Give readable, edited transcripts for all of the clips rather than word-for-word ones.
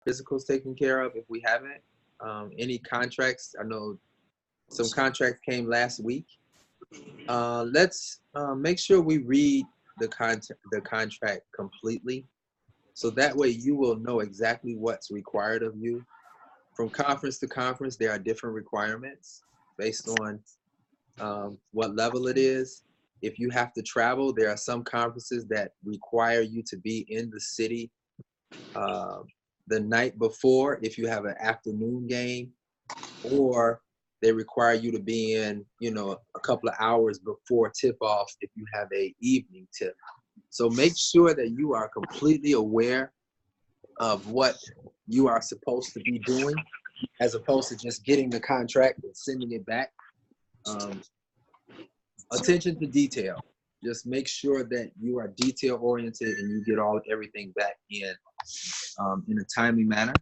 physicals taken care of if we haven't. Any contracts, I know some contracts came last week. Let's make sure we read the contract completely, so that way you will know exactly what's required of you. From conference to conference, there are different requirements based on what level it is. If you have to travel, there are some conferences that require you to be in the city the night before if you have an afternoon game, or they require you to be in, a couple of hours before tip-off if you have a evening tip. So make sure that you are completely aware of what you are supposed to be doing, as opposed to just getting the contract and sending it back. Attention to detail. Just make sure that you are detail oriented and you get everything back in a timely manner.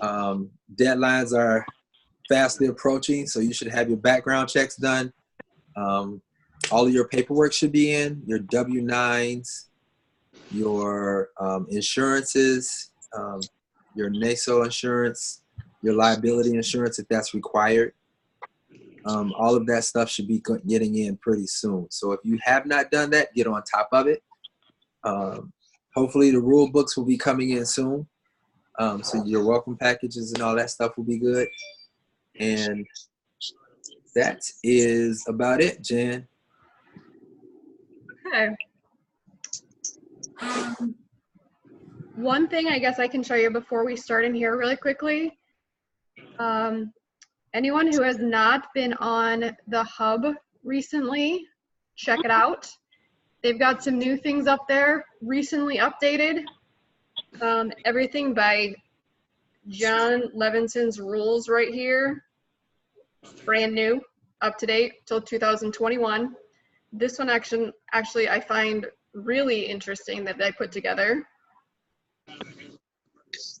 Deadlines are fastly approaching, so you should have your background checks done. All of your paperwork should be in, your W-9s, your insurances, your NASO insurance, your liability insurance if that's required. All of that stuff should be getting in pretty soon. So if you have not done that, get on top of it. Hopefully the rule books will be coming in soon. So your welcome packages and all that stuff will be good. And that is about it, Jen. Okay. One thing I guess I can show you before we start in here really quickly. Anyone who has not been on the hub recently, check it out. They've got some new things up there, recently updated. Everything by John Levinson's rules right here. Brand new, up to date till 2021. This one actually I find really interesting that they put together.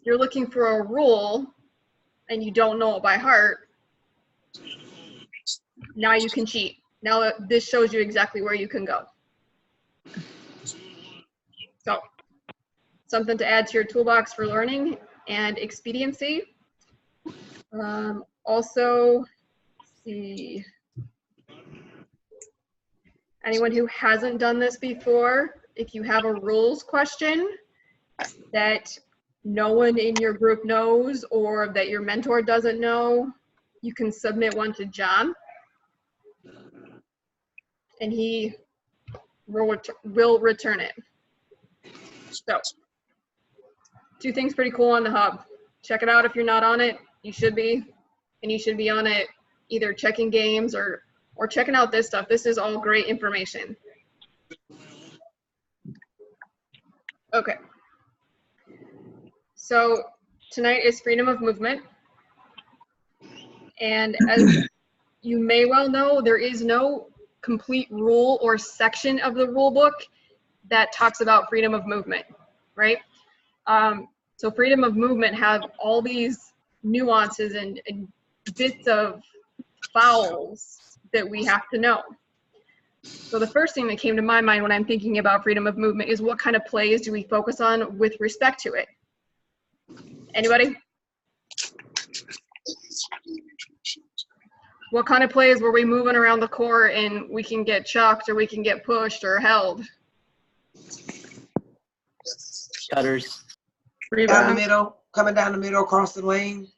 You're looking for a rule and you don't know it by heart. Now you can cheat. Now this shows you exactly where you can go. So, something to add to your toolbox for learning and expediency. Also, let's see. Anyone who hasn't done this before, if you have a rules question that no one in your group knows or that your mentor doesn't know, you can submit one to John, and he will return it. So, two things pretty cool on the hub. Check it out if you're not on it. You should be, and you should be on it either checking games or checking out this stuff. This is all great information. Okay. So tonight is freedom of movement. And as you may well know, there is no complete rule or section of the rule book that talks about freedom of movement, right? So freedom of movement have all these nuances and bits of fouls that we have to know. So the first thing that came to my mind when I'm thinking about freedom of movement is what kind of plays do we focus on with respect to it? Anybody? What kind of plays were we moving around the court and we can get chucked or we can get pushed or held? Cutters. Down the middle, coming down the middle, across the lane.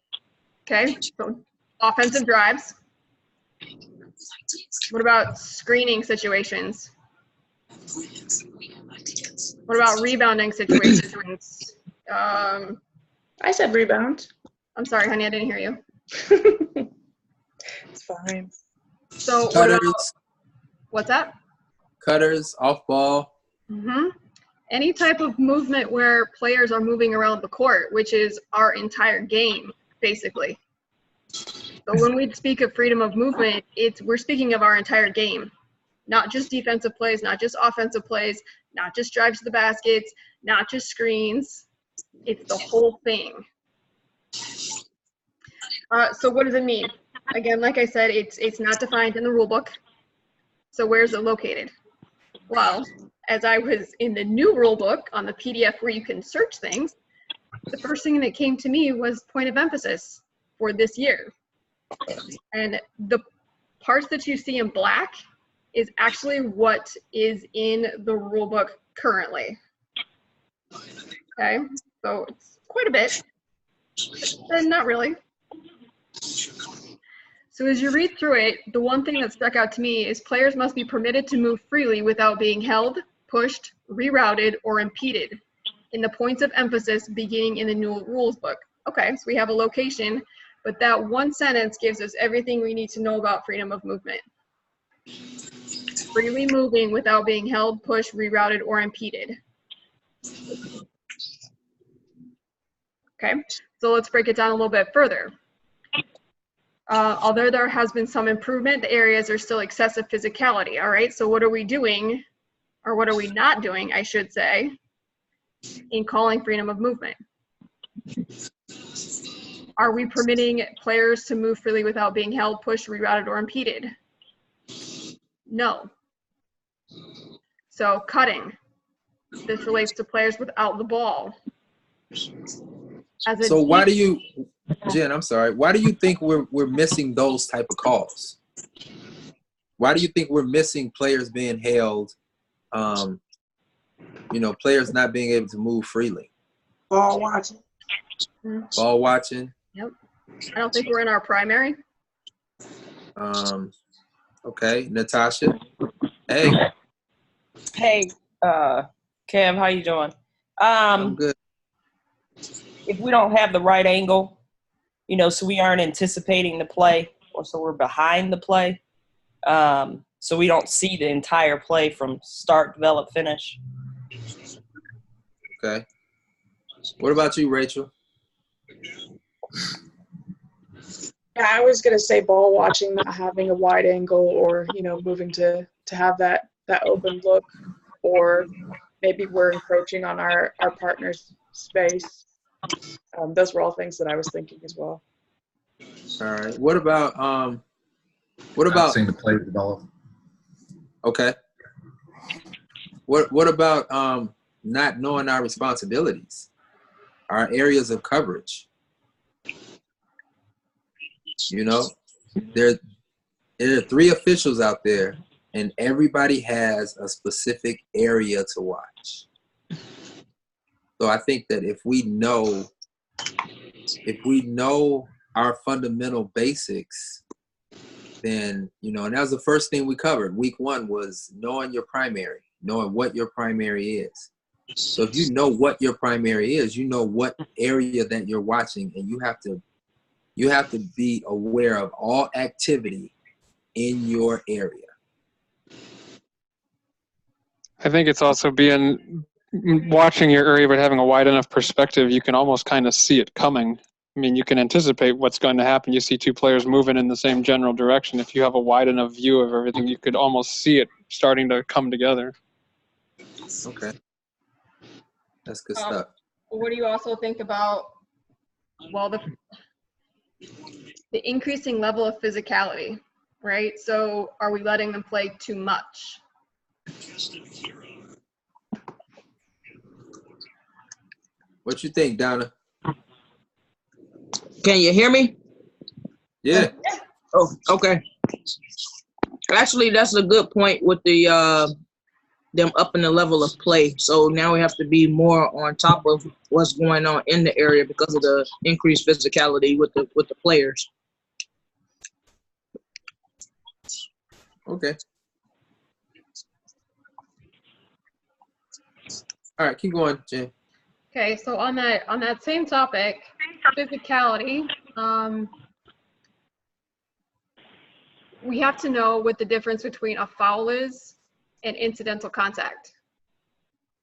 Okay, so offensive drives. What about screening situations? What about rebounding situations? I said rebound. I'm sorry, honey, I didn't hear you. It's fine. So Cutters. what about, what's that? Cutters, off ball. Mm-hmm. Any type of movement where players are moving around the court, which is our entire game, basically. So when we speak of freedom of movement, we're speaking of our entire game, not just defensive plays, not just offensive plays, not just drives to the baskets, not just screens. It's the whole thing. So what does it mean? Again, like I said, it's not defined in the rule book. So where's it located? Well, as I was in the new rule book on the PDF where you can search things, the first thing that came to me was point of emphasis for this year. And the parts that you see in black is actually what is in the rule book currently. Okay, so it's quite a bit, but not really. So as you read through it, the one thing that stuck out to me is players must be permitted to move freely without being held, pushed, rerouted, or impeded in the points of emphasis beginning in the new rules book. Okay, so we have a location, but that one sentence gives us everything we need to know about freedom of movement. Freely moving without being held, pushed, rerouted, or impeded. Okay, so let's break it down a little bit further. Although there has been some improvement, the areas are still excessive physicality, all right? So what are we doing, or what are we not doing, I should say, in calling freedom of movement? Are we permitting players to move freely without being held, pushed, rerouted, or impeded? No. So cutting. This relates to players without the ball. So why do you, Jen, I'm sorry, why do you think we're missing those type of calls? Why do you think we're missing players being held, you know, players not being able to move freely? Ball watching. Ball watching. Yep. I don't think we're in our primary. Okay, Natasha. Hey. Hey, Kev, how you doing? I'm good. If we don't have the right angle, you know, so we aren't anticipating the play, or so we're behind the play, so we don't see the entire play from start, develop, finish. Okay. What about you, Rachel? Yeah, I was gonna say ball watching, not having a wide angle, or moving to have that open look, or maybe we're encroaching on our partner's space. Those were all things that I was thinking as well. All right. What about Not seeing the play develop. okay. What about not knowing our responsibilities, our areas of coverage? You know, there are 3 officials out there, and everybody has a specific area to watch. So I think that if we know our fundamental basics, then, you know, and that was the first thing we covered. Week 1 was knowing your primary, knowing what your primary is. So if you know what your primary is, you know what area that you're watching, and you have to be aware of all activity in your area. I think it's also watching your area, but having a wide enough perspective, you can almost kind of see it coming. I mean, you can anticipate what's going to happen. You see 2 players moving in the same general direction. If you have a wide enough view of everything, you could almost see it starting to come together. Okay. That's good stuff. What do you also think about, well, the increasing level of physicality, right? So are we letting them play too much? What you think, Donna? Can you hear me? Yeah. Oh, okay. Actually, that's a good point with the them upping the level of play. So now we have to be more on top of what's going on in the area because of the increased physicality with the players. Okay. All right, keep going, Jen. Okay, so on that same topic, physicality, we have to know what the difference between a foul is and incidental contact.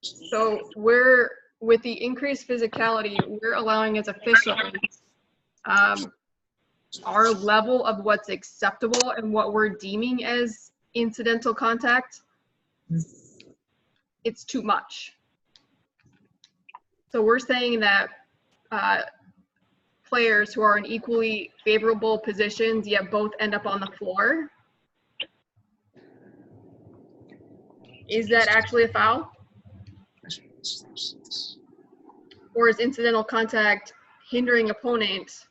So with the increased physicality, we're allowing as officials our level of what's acceptable and what we're deeming as incidental contact. It's too much. So we're saying that players who are in equally favorable positions yet both end up on the floor, is that actually a foul? or is incidental contact hindering opponent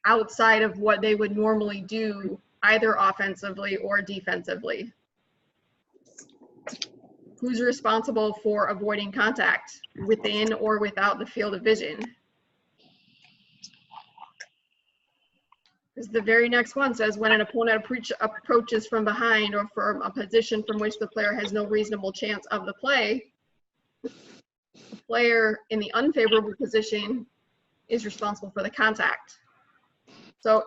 outside of what they would normally do, either offensively or defensively? Who's responsible for avoiding contact within or without the field of vision? Because the very next one says when an opponent approaches from behind or from a position from which the player has no reasonable chance of the play, the player in the unfavorable position is responsible for the contact. So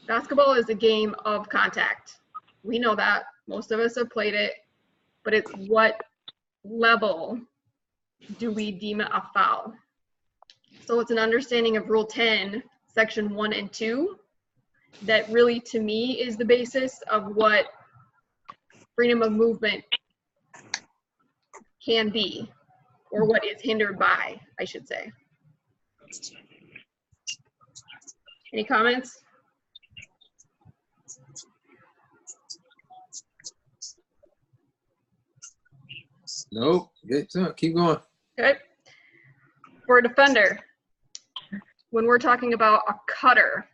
basketball is a game of contact. We know that. Most of us have played it, but it's what level do we deem it a foul? So it's an understanding of Rule 10, Section 1 and 2, that really, to me, is the basis of what freedom of movement can be, or what is hindered by, I should say. Any comments? Nope. Keep going. Okay. For a defender, when we're talking about a cutter,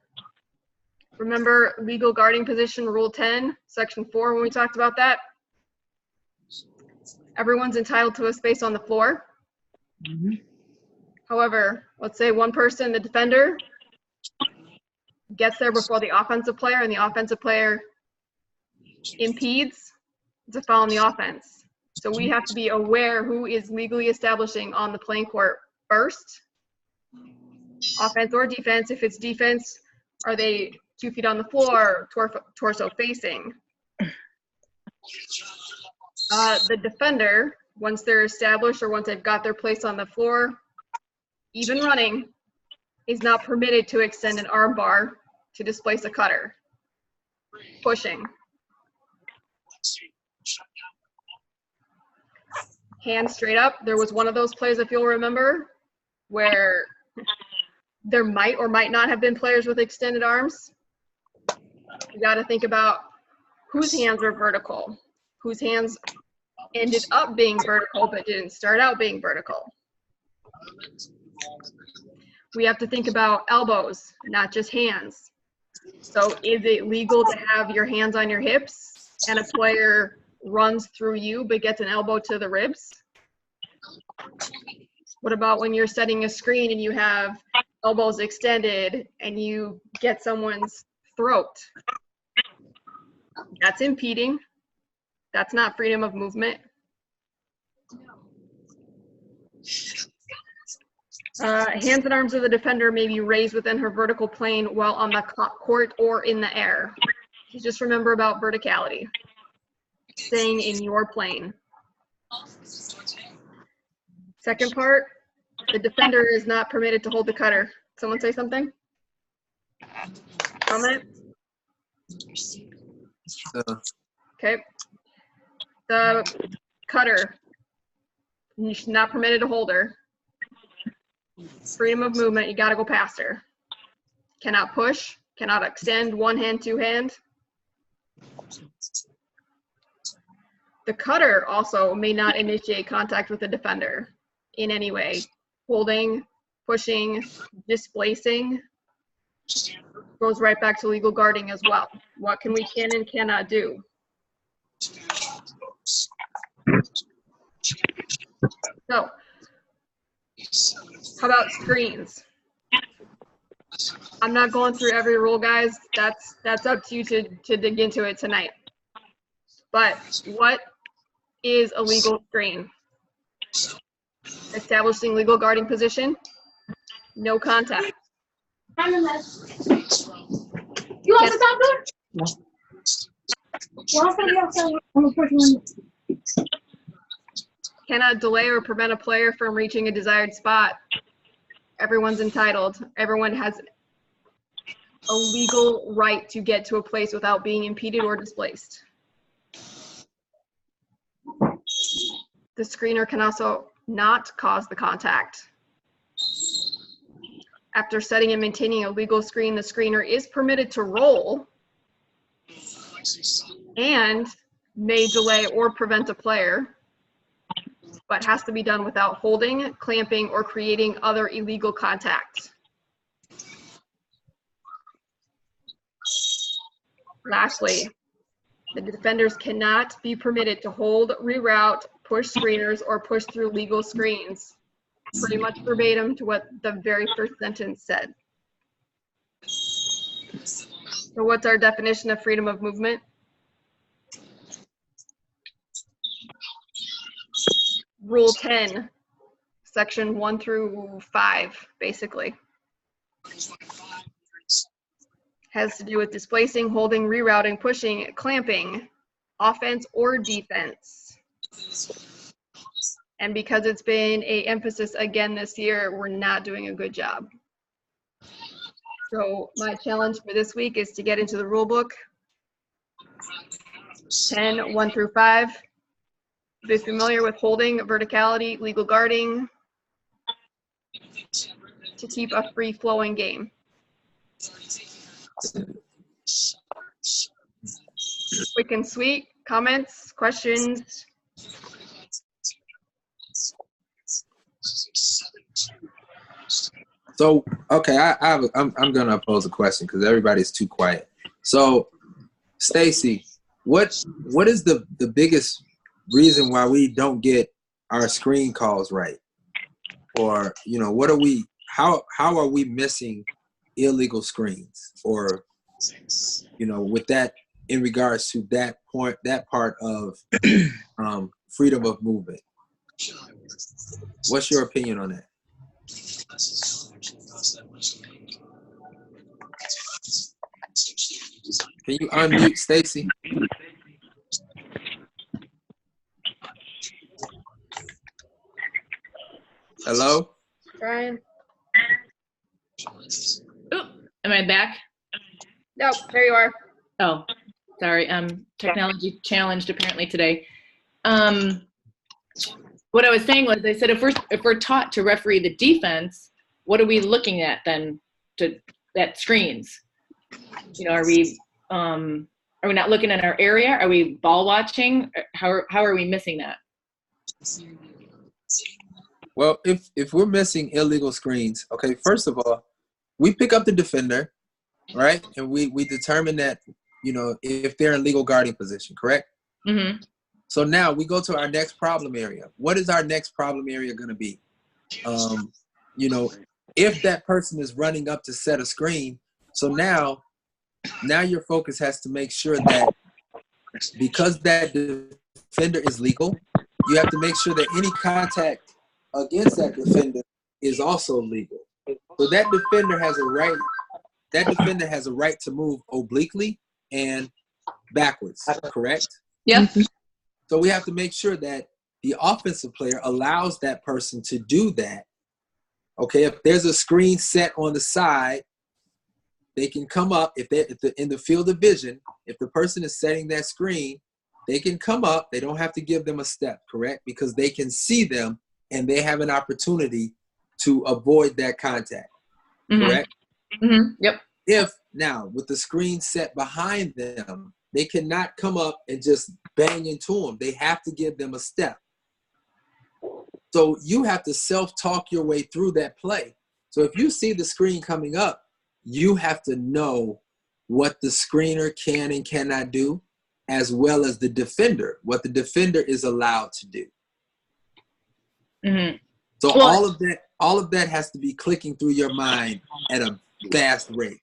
remember legal guarding position, Rule 10, Section 4, when we talked about that? Everyone's entitled to a space on the floor. Mm-hmm. However, let's say one person, the defender, gets there before the offensive player, and the offensive player impedes. It's a foul on the offense. So we have to be aware who is legally establishing on the playing court first. Offense or defense. If it's defense, are they 2 feet on the floor, torso facing? The defender, once they're established or once they've got their place on the floor, even running, is not permitted to extend an arm bar to displace a cutter. Pushing. Hands straight up. There was one of those plays, if you'll remember, where there might or might not have been players with extended arms. You got to think about whose hands are vertical, whose hands ended up being vertical but didn't start out being vertical. We have to think about elbows, not just hands. So is it legal to have your hands on your hips and a player runs through you but gets an elbow to the ribs? What about when you're setting a screen and you have elbows extended and you get someone's throat? That's impeding. That's not freedom of movement. Hands and arms of the defender may be raised within her vertical plane while on the court or in the air. Just remember about verticality. Staying in your plane. Second part, the defender is not permitted to hold the cutter. Someone say something? Comment? Okay. The cutter, she's not permitted to hold her. Freedom of movement, you gotta go past her. Cannot push, cannot extend one hand, two hand. The cutter also may not initiate contact with the defender in any way. Holding, pushing, displacing goes right back to legal guarding as well. What can we can and cannot do? So, how about screens? I'm not going through every rule, guys. That's up to you to dig into it tonight. But what is a legal screen? Establishing legal guarding position, no contact. You want the doctor? No. Cannot delay or prevent a player from reaching a desired spot. Everyone's entitled. Everyone has a legal right to get to a place without being impeded or displaced. The screener can also not cause the contact. After setting and maintaining a legal screen, the screener is permitted to roll and may delay or prevent a player, but but has to be done without holding, clamping, or creating other illegal contact. Lastly, the defenders cannot be permitted to hold, reroute, push screeners, or push through legal screens. Pretty much verbatim to what the very first sentence said. So what's our definition of freedom of movement? Rule 10, section 1 through 5, basically. Has to do with displacing, holding, rerouting, pushing, clamping, offense or defense. And because it's been an emphasis again this year, we're not doing a good job. So my challenge for this week is to get into the rule book, 10, 1 through 5. Be familiar with holding, verticality, legal guarding, to keep a free-flowing game. Quick and sweet. Comments, questions? So, okay, I'm gonna pose a question because everybody's too quiet. So, Stacy, what is the biggest reason why we don't get our screen calls right? Or, you know, what are we? How are we missing illegal screens? Or, you know, with that in regards to that part of freedom of movement. What's your opinion on that? Can you unmute Stacy? Hello? Brian? Oop, am I back? Nope, there you are. Oh, sorry. Technology challenged apparently today. What I was saying was, I said if we're taught to referee the defense, what are we looking at then? At screens? You know, are we not looking at our area? Are we ball watching? How are we missing that? Well, if we're missing illegal screens, okay, first of all, we pick up the defender, right? And we determine that, you know, if they're in legal guarding position, correct? Mm-hmm. So now we go to our next problem area. What is our next problem area going to be? You know, if that person is running up to set a screen, so now your focus has to make sure that because that defender is legal, you have to make sure that any contact against that defender is also legal. So that defender has a right. That defender has a right to move obliquely and backwards. Correct? Yeah. So we have to make sure that the offensive player allows that person to do that. Okay, if there's a screen set on the side, they can come up. If they're in the field of vision, if the person is setting that screen, they can come up. They don't have to give them a step, correct? Because they can see them and they have an opportunity to avoid that contact, correct? Mm-hmm. Yep. If now with the screen set behind them, they cannot come up and just bang into them. They have to give them a step. So you have to self-talk your way through that play. So if you see the screen coming up, you have to know what the screener can and cannot do, as well as the defender, what the defender is allowed to do. Mm-hmm. So all of that has to be clicking through your mind at a fast rate.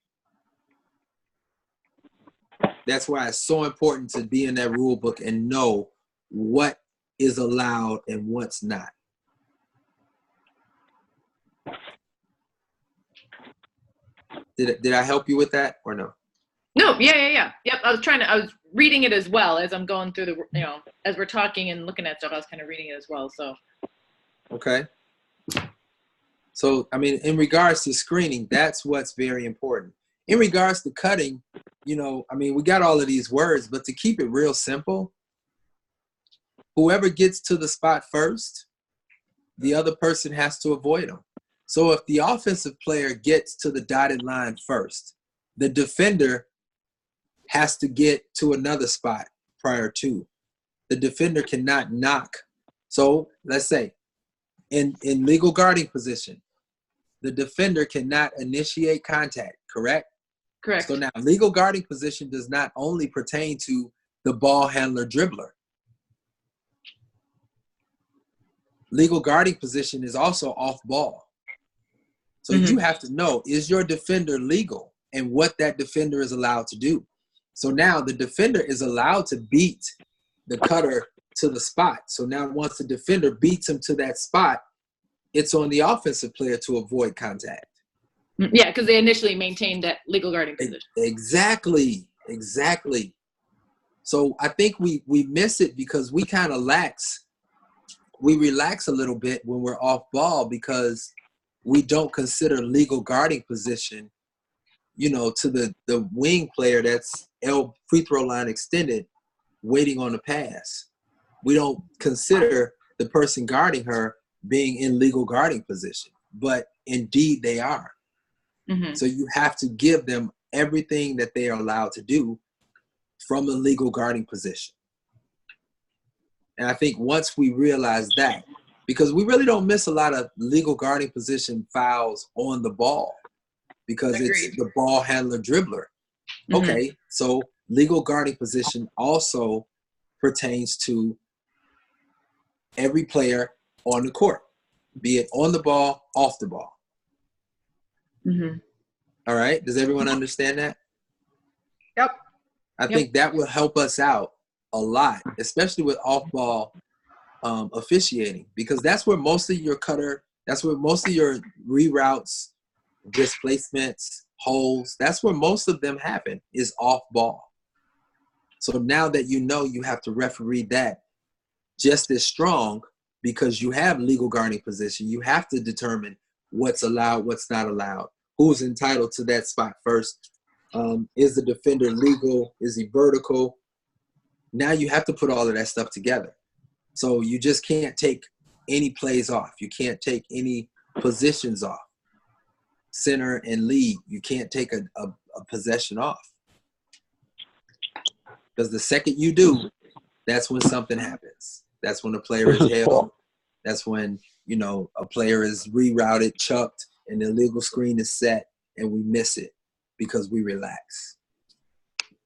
That's why it's so important to be in that rule book and know what is allowed and what's not. Did I help you with that or no? No, yeah. Yep, I was reading it as well as I'm going through the, you know, as we're talking and looking at stuff, I was kind of reading it as well, so. Okay. So, I mean, in regards to screening, that's what's very important. In regards to cutting, you know, I mean, we got all of these words, but to keep it real simple, whoever gets to the spot first, the other person has to avoid them. So if the offensive player gets to the dotted line first, the defender has to get to another spot prior to. The defender cannot knock So let's say in legal guarding position, the defender cannot initiate contact, correct? Correct. So now legal guarding position does not only pertain to the ball handler dribbler. Legal guarding position is also off ball. So you have to know, is your defender legal and what that defender is allowed to do? So now the defender is allowed to beat the cutter to the spot. So now once the defender beats him to that spot, it's on the offensive player to avoid contact. Yeah, because they initially maintained that legal guarding position. Exactly. So I think we miss it because we kind of relax a little bit when we're off ball because we don't consider legal guarding position, you know, to the wing player that's free throw line extended, waiting on the pass. We don't consider the person guarding her being in legal guarding position, but indeed they are. So you have to give them everything that they are allowed to do from a legal guarding position. And I think once we realize that, because we really don't miss a lot of legal guarding position fouls on the ball because it's the ball handler dribbler. Okay, so legal guarding position also pertains to every player on the court, be it on the ball, off the ball. All right, does everyone understand that? Yep. I think that will help us out a lot, especially with off-ball officiating, because that's where most of your that's where most of your reroutes, displacements, holes, that's where most of them happen, is off-ball. So now that you know, you have to referee that just as strong because you have legal guarding position. You have to determine what's allowed, what's not allowed, who's entitled to that spot first. Is the defender legal? Is he vertical? Now you have to put all of that stuff together. So you just can't take any plays off. You can't take any positions off. Center and lead, you can't take a possession off. Because the second you do, that's when something happens. That's when a player is held. That's when, you know, a player is rerouted, chucked, and the illegal screen is set, and we miss it because we relax.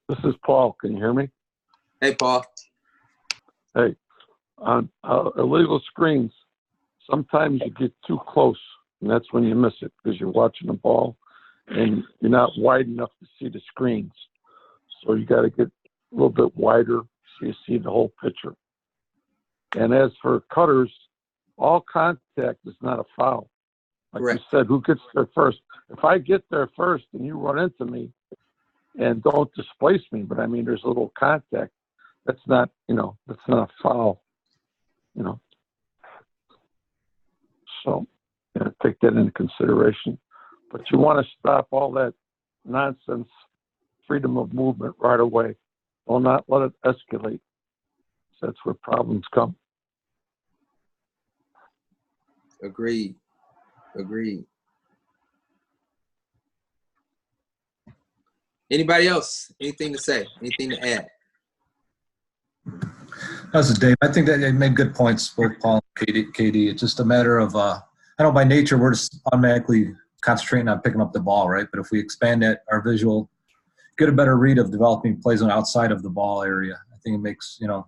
This is Paul. Can you hear me? Hey, Paul. Hey, on illegal screens, sometimes you get too close, and that's when you miss it because you're watching the ball and you're not wide enough to see the screens. So you got to get a little bit wider so you see the whole picture. And as for cutters, all contact is not a foul. Like you said, who gets there first? If I get there first and you run into me and don't displace me, but I mean, there's a little contact, that's not, you know, that's not a foul, you know. So, yeah, take that into consideration. But you want to stop all that nonsense, freedom of movement right away. Will not let it escalate. So that's where problems come. Agreed. Anybody else? Anything to say? Anything to add? This is Dave. I think that they made good points, both Paul and Katie. It's just a matter of, I know by nature we're just automatically concentrating on picking up the ball, right? But if we expand that, our visual, get a better read of developing plays on outside of the ball area, I think it makes, you know,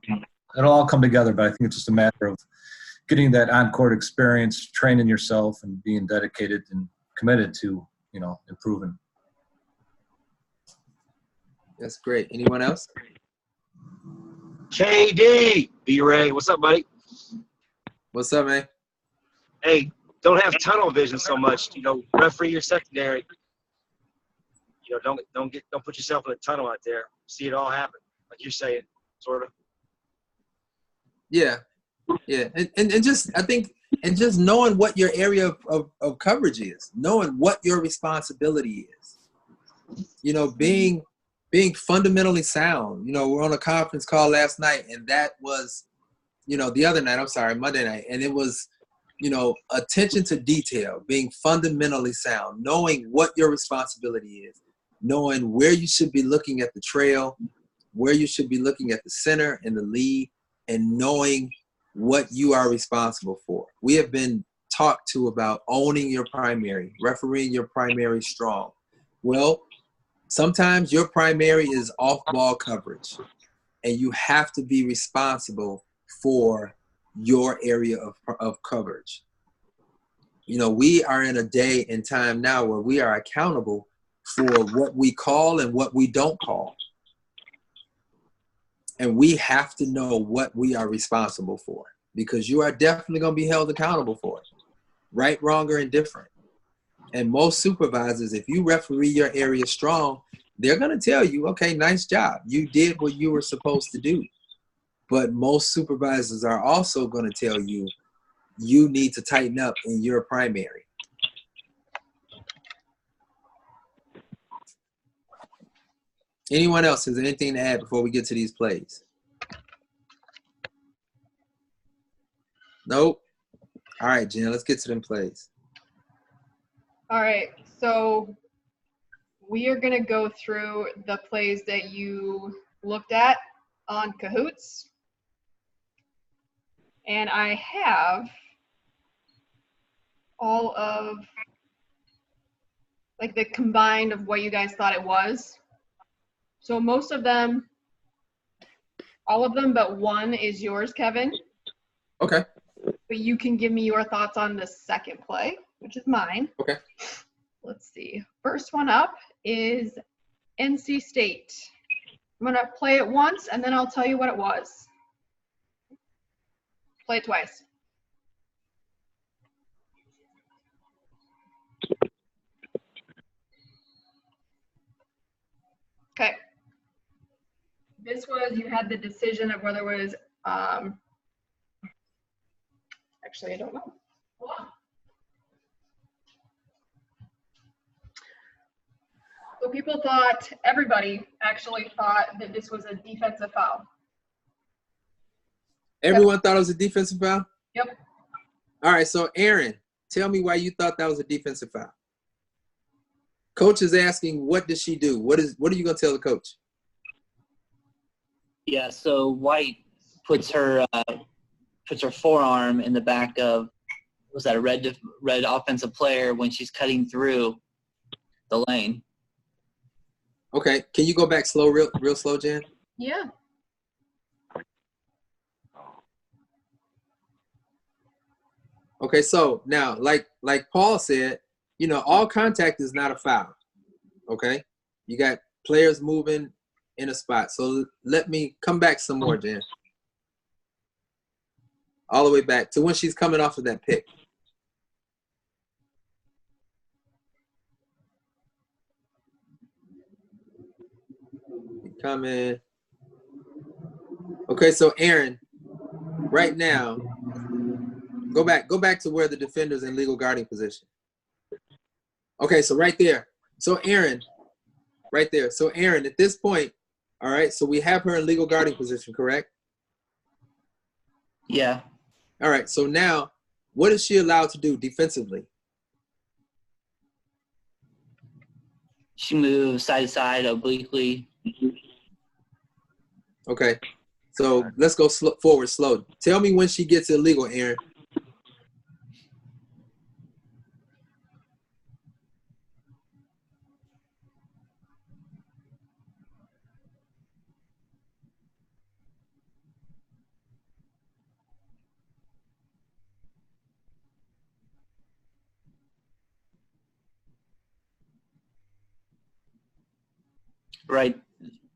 it'll all come together. But I think it's just a matter of getting that on-court experience, training yourself, and being dedicated and committed to, you know, improving. That's great. Anyone else? KD, B-Ray, what's up, buddy? What's up, man? Hey, don't have tunnel vision so much. You know, referee your secondary. You know, don't put yourself in a tunnel out there. See it all happen, like you're saying, sort of. Yeah, and just I think, and just knowing what your area of coverage is, knowing what your responsibility is. You know, being fundamentally sound. You know, we're on a conference call last night, and that was, you know, Monday night, and it was, you know, attention to detail, being fundamentally sound, knowing what your responsibility is, knowing where you should be looking at the trail, where you should be looking at the center and the lead, and knowing what you are responsible for. We have been talked to about owning your primary, refereeing your primary strong. Well, sometimes your primary is off-ball coverage, and you have to be responsible for your area of coverage. You know, we are in a day and time now where we are accountable for what we call and what we don't call. And we have to know what we are responsible for, because you are definitely going to be held accountable for it. Right, wrong, or indifferent. And most supervisors, if you referee your area strong, they're going to tell you, okay, nice job. You did what you were supposed to do. But most supervisors are also going to tell you, you need to tighten up in your primary. Anyone else has anything to add before we get to these plays? Nope. All right, Jen, let's get to them plays. All right, so we are going to go through the plays that you looked at on Kahoots. And I have all of, like, the combined of what you guys thought it was. So most of them, all of them but one is yours, Kevin. Okay. But you can give me your thoughts on the second play, which is mine. Okay. Let's see. First one up is NC State. I'm going to play it once, and then I'll tell you what it was. Play it twice. Okay. This was, you had the decision of whether it was, actually, I don't know. Hold on. So people thought, everybody actually thought that this was a defensive foul. Everyone thought it was a defensive foul? Yep. All right, so Aaron, tell me why you thought that was a defensive foul. Coach is asking, what did she do? What are you going to tell the coach? Yeah, so White puts her forearm in the back of, was that a red offensive player when she's cutting through the lane. Okay, can you go back slow, real slow, Jen? Yeah. Okay, so now, like Paul said, you know, all contact is not a foul. Okay, you got players moving in a spot. So let me come back some more, Jen. All the way back to when she's coming off of that pick. Coming. Okay, so Aaron, right now, go back to where the defender's in legal guarding position. Okay, so right there. So Aaron, right there. So Aaron, at this point, all right, so we have her in legal guarding position, correct? Yeah. All right, so now, what is she allowed to do defensively? She moves side to side, obliquely. Okay, so let's go forward slow. Tell me when she gets illegal, Aaron.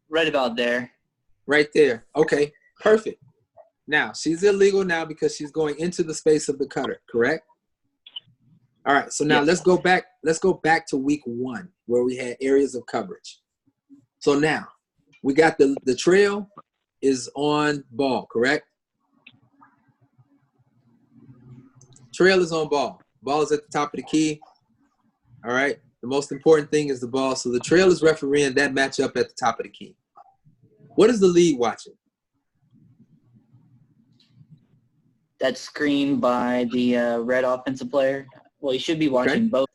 Right about there. Right there. Okay, perfect. Now, she's illegal now because she's going into the space of the cutter, correct? All right, so now let's go back to week 1 where we had areas of coverage. So now, we got the trail is on ball, correct? Trail is on ball. Ball is at the top of the key. All right, the most important thing is the ball. So the trail is refereeing that matchup at the top of the key. What is the lead watching? That screen by the red offensive player. Well, he should be watching both,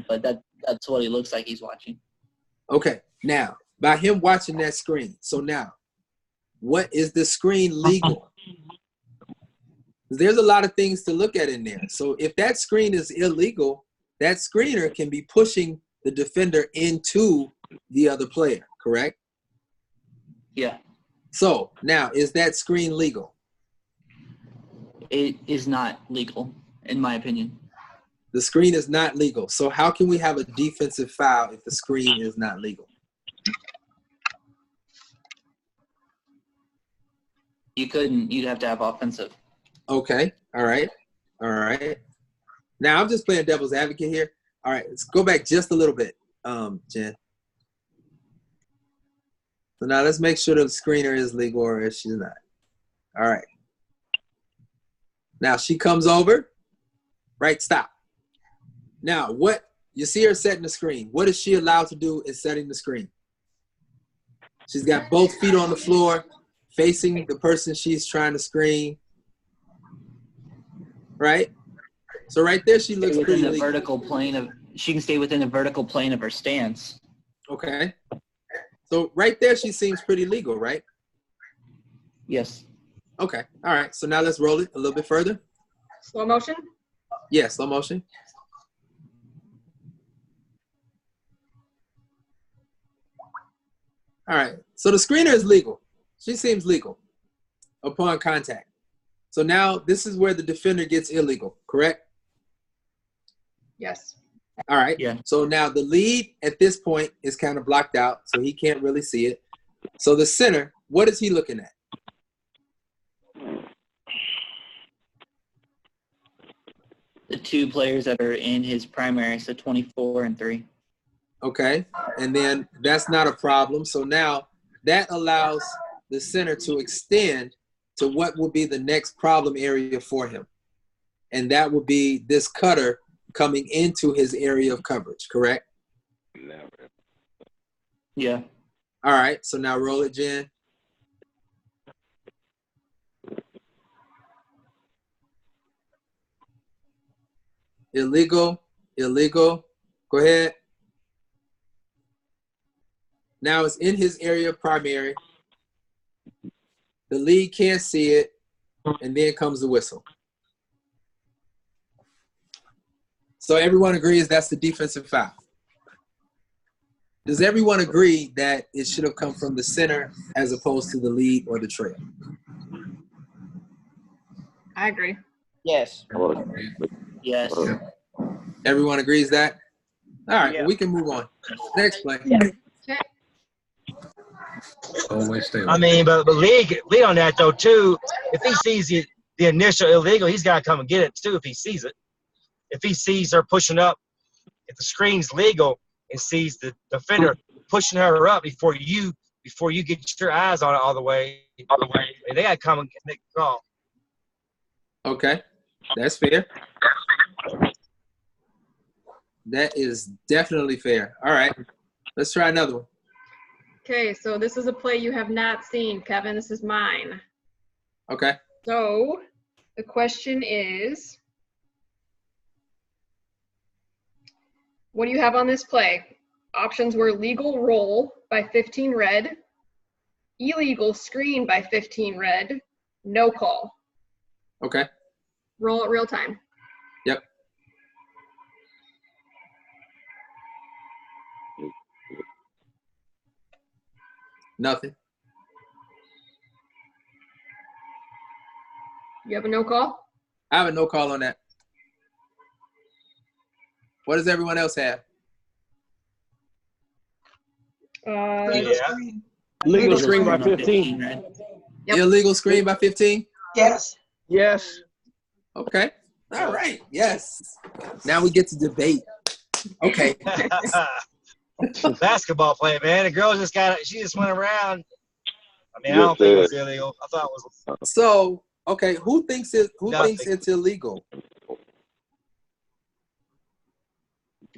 but that's what he looks like he's watching. Okay, now, by him watching that screen, so now, what is the screen legal? There's a lot of things to look at in there. So if that screen is illegal, that screener can be pushing the defender into the other player, correct? Yeah. So now, is that screen legal? It is not legal, in my opinion. The screen is not legal. So how can we have a defensive foul if the screen is not legal? You couldn't. You'd have to have offensive. Okay. All right. All right. Now, I'm just playing devil's advocate here. All right. Let's go back just a little bit, Jen. So now let's make sure the screener is legal or if she's not. All right. Now she comes over. Right, stop. Now, what you see her setting the screen. What is she allowed to do in setting the screen? She's got both feet on the floor, facing the person she's trying to screen. Right? So right there, she looks pretty legal. Vertical plane of. She can stay within the vertical plane of her stance. Okay. So right there, she seems pretty legal, right? Yes. Okay. All right. So now let's roll it a little bit further. Slow motion? Yeah, slow motion. All right. So the screener is legal. She seems legal upon contact. So now this is where the defender gets illegal, correct? Yes. All right. Yeah. So now the lead at this point is kind of blocked out, so he can't really see it. So the center, what is he looking at? The two players that are in his primary, so 24 and 3. Okay. And then that's not a problem. So now that allows the center to extend to what will be the next problem area for him. And that will be this cutter coming into his area of coverage, correct? Yeah. All right. So now roll it, Jen. Illegal, illegal. Go ahead. Now it's in his area of primary. The lead can't see it, and then comes the whistle. So everyone agrees that's the defensive foul. Does everyone agree that it should have come from the center as opposed to the lead or the trail? I agree. Yes. Yes. Everyone agrees that? All right, Yeah. well, we can move on. Next play. Okay. Always stay I mean, but lead on that though too. If he sees the initial illegal, he's got to come and get it too. If he sees it, if he sees her pushing up, if the screen's legal and sees the defender pushing her up before you get your eyes on it all the way, they got to come and make the call. Okay, that's fair. That is definitely fair. All right, let's try another one. Okay, so this is a play you have not seen, Kevin. This is mine. Okay. So the question is, what do you have on this play? Options were legal roll by 15 red, illegal screen by 15 red, no call. Okay. Roll it real time. Yep. Nothing. You have a no call? I have a no call on that. What does everyone else have? Legal screen by 15. Yep. Illegal screen by 15? Yes. Yes. Okay. All right. Yes. Now we get to debate. Okay. Basketball play, man. The girl she just went around. I mean, I don't think it was illegal. I thought it was. So, okay, who thinks it's illegal?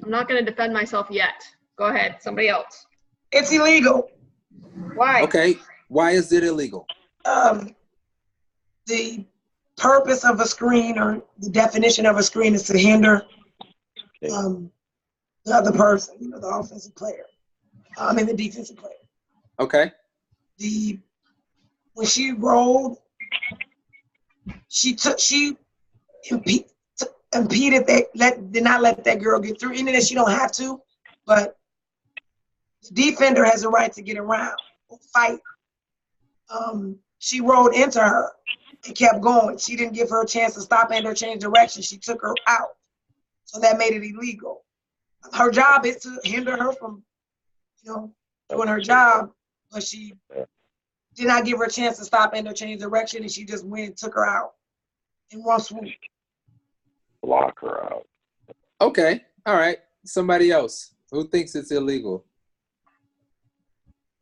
I'm not going to defend myself yet. Go ahead. Somebody else. It's illegal. Why? Okay. Why is it illegal? The purpose of a screen or the definition of a screen is to hinder the other person, the offensive player. The defensive player. Okay. When she rolled, impeded did not let that girl get through, even if she don't have to, but the defender has a right to get around, fight. She rolled into her and kept going. She didn't give her a chance to stop and or change direction. She took her out. So that made it illegal. Her job is to hinder her from, doing her job, but she did not give her a chance to stop and or change direction, and she just went and took her out in one swoop. Block her out. Okay. All right. Somebody else who thinks it's illegal.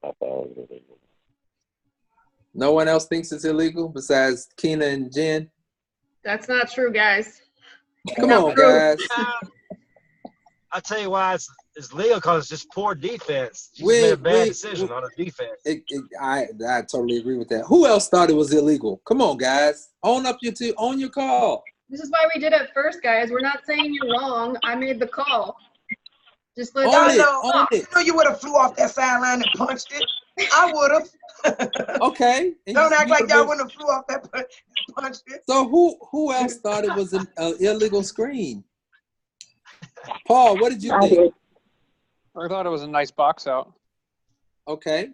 I thought it was illegal. No one else thinks it's illegal besides Keena and Jen? That's not true, guys. Come on, guys. I'll tell you why it's legal, because it's just poor defense. She We- made a bad we- decision on her defense. I totally agree with that. Who else thought it was illegal? Come on, guys. Own your call. This is why we did it first, guys. We're not saying you're wrong. I made the call. Just let Own it. know. You know you would have flew off that sideline and punched it. I would have. Okay. And Don't you- act you like y'all would've- wouldn't have flew off that and punched it. So who else thought it was an illegal screen? Paul, what did you think? I thought it was a nice box out. Okay.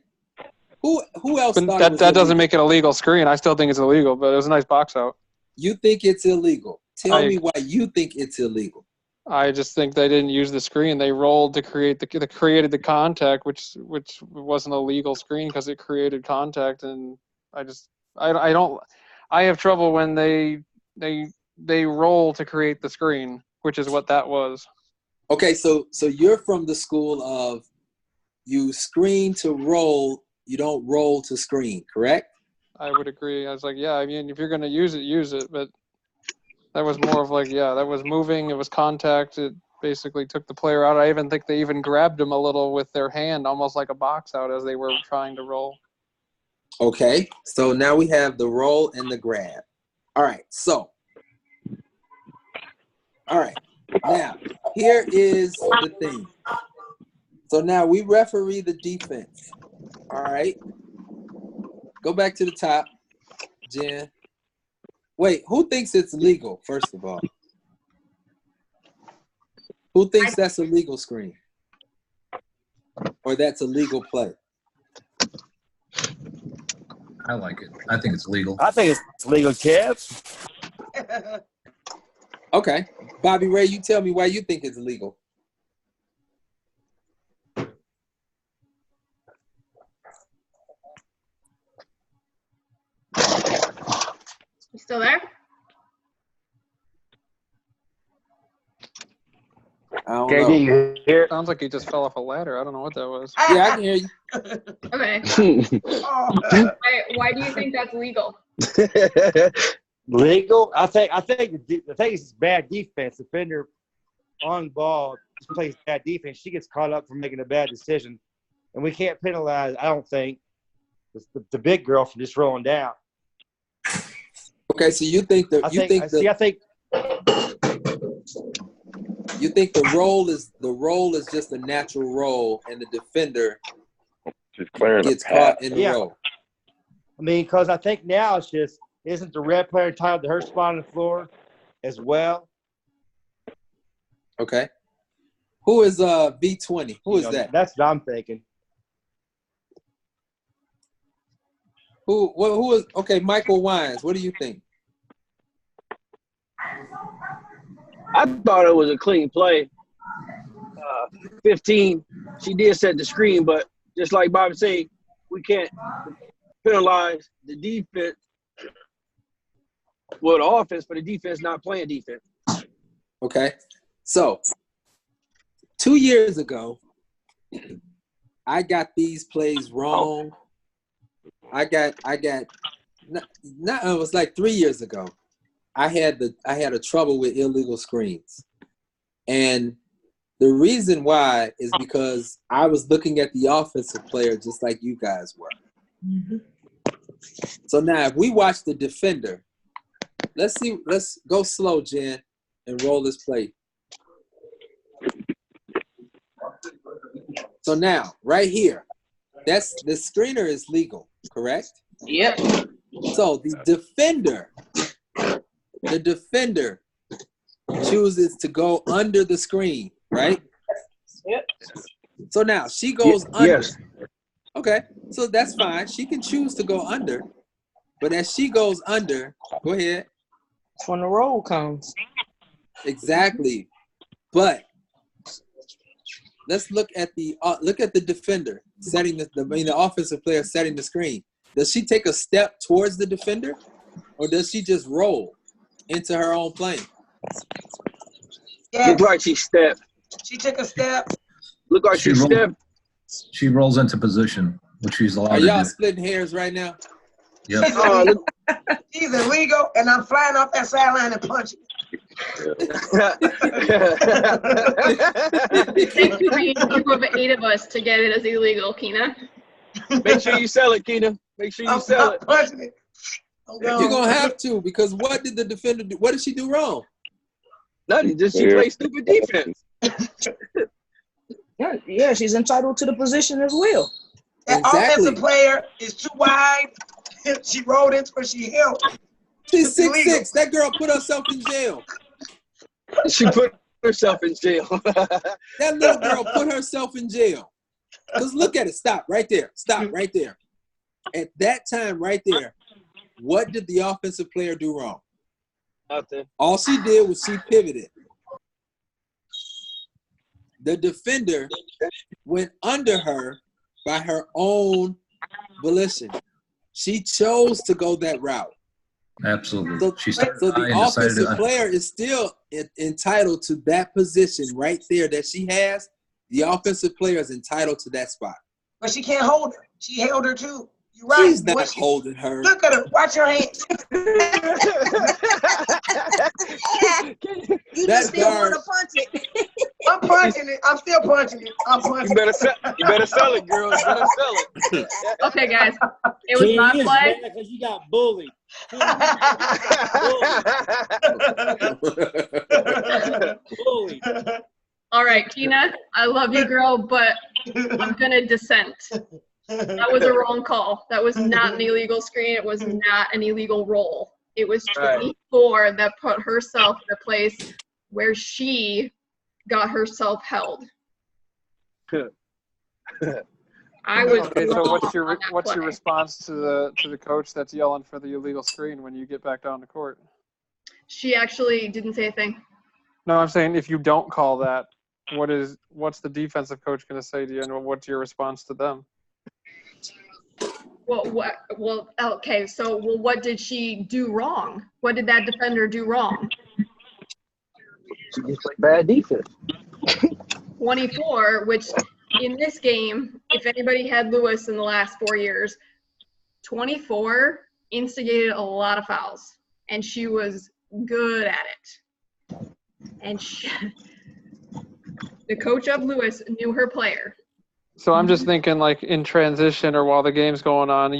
Who else But thought it that was doesn't illegal? make it a legal screen. I still think it's illegal, but it was a nice box out. You think it's illegal. Tell I- me why you think it's illegal. I just think they didn't use the screen. They rolled to create they created the contact, which wasn't a legal screen because it created contact. And I have trouble when they roll to create the screen, which is what that was. Okay, so you're from the school of you screen to roll, you don't roll to screen, correct? I would agree. I was like, yeah, I mean, if you're going to use it. But that was more of like, yeah, that was moving. It was contact. It basically took the player out. I even think they even grabbed him a little with their hand, almost like a box out as they were trying to roll. Okay, so now we have the roll and the grab. All right, now here is the thing. So now we referee the defense. All right, go back to the top, Jen. Wait, who thinks it's legal, first of all? Who thinks that's a legal screen? Or that's a legal play? I like it. I think it's legal. I think it's legal, Kev. Okay. Bobby Ray, you tell me why you think it's legal. You still there? I don't KD, know. you hear? Sounds like he just fell off a ladder. I don't know what that was. Yeah, I can hear you. Okay. Oh, Why do you think that's legal? Legal? I think the thing is bad defense. Defender on ball just plays bad defense. She gets caught up for making a bad decision, and we can't penalize. I don't think the big girl for just rolling down. Okay, so you think the roll is just a natural roll, and the defender Just clearing gets the path. caught in the Yeah. roll. I mean, because I think now it's just isn't the red player entitled to her spot on the floor as well? Okay. Who is B20? Who is You know, that? That's what I'm thinking. Who is okay, Michael Wines, what do you think? I thought it was a clean play. 15, she did set the screen, but just like Bobby said, we can't penalize the defense. Well, the offense, but the defense not playing defense. Okay. So 2 years ago, I got these plays wrong. I got not it was like 3 years ago. I had a trouble with illegal screens. And the reason why is because I was looking at the offensive player just like you guys were. So now if we watch the defender, let's go slow, Jen, and roll this play. So now, right here, the screener is legal, correct? Yep. So the defender the defender chooses to go under the screen, right? Yep. So now she goes under. Yes. Okay, so that's fine. She can choose to go under, but as she goes under, go ahead. That's when the roll comes. Exactly, but let's look at the defender setting the offensive player setting the screen. Does she take a step towards the defender, or does she just roll into her own plane? Yes. Look like she stepped. She took a step. Look like she stepped. She rolls into position, which she's allowed Are to y'all do. splitting hairs right now? Yep. She's illegal, and I'm flying off that sideline and punching. It takes 3 of 8 of us to get it as illegal, Keena. Make sure you sell it, Keena. Make sure you sell it. Punching it. You're gonna have to, because what did the defender do? What did she do wrong? Nothing. Just she played stupid defense. Yeah, she's entitled to the position as well. That offensive player is too wide. She rolled into her. She held. She's 6'6". That girl put herself in jail. She put herself in jail. That little girl put herself in jail. Because look at it. Stop right there. Stop right there. At that time right there, what did the offensive player do wrong? Nothing. All she did was she pivoted. The defender went under her by her own volition. She chose to go that route. Absolutely. So, She started so high the and decided offensive to- player is still entitled to that position right there that she has. The offensive player is entitled to that spot. But she can't hold her. She held her too. You're right. She's not holding her. Look at her. Watch her hands. You That just still guard- want to punch it. I'm punching it. I'm still punching it. I'm punching You better sell it, girl. You better sell it. Okay, guys. It was not play. Because you got bullied. Bullied. All right, Keena, I love you, girl, but I'm going to dissent. That was a wrong call. That was not an illegal screen. It was not an illegal roll. It was 24 that put herself in a place where she got herself held. I was Okay, so wrong what's your on that what's your play. response to the coach that's yelling for the illegal screen when you get back down to court? She actually didn't say a thing. No, I'm saying if you don't call that, what's the defensive coach going to say to you, and what's your response to them? Well, okay, so what did she do wrong? What did that defender do wrong? She just played bad defense. 24, which in this game, if anybody had Lewis in the last 4 years, 24 instigated a lot of fouls, and she was good at it. And the coach of Lewis knew her player. So I'm just thinking, like in transition or while the game's going on,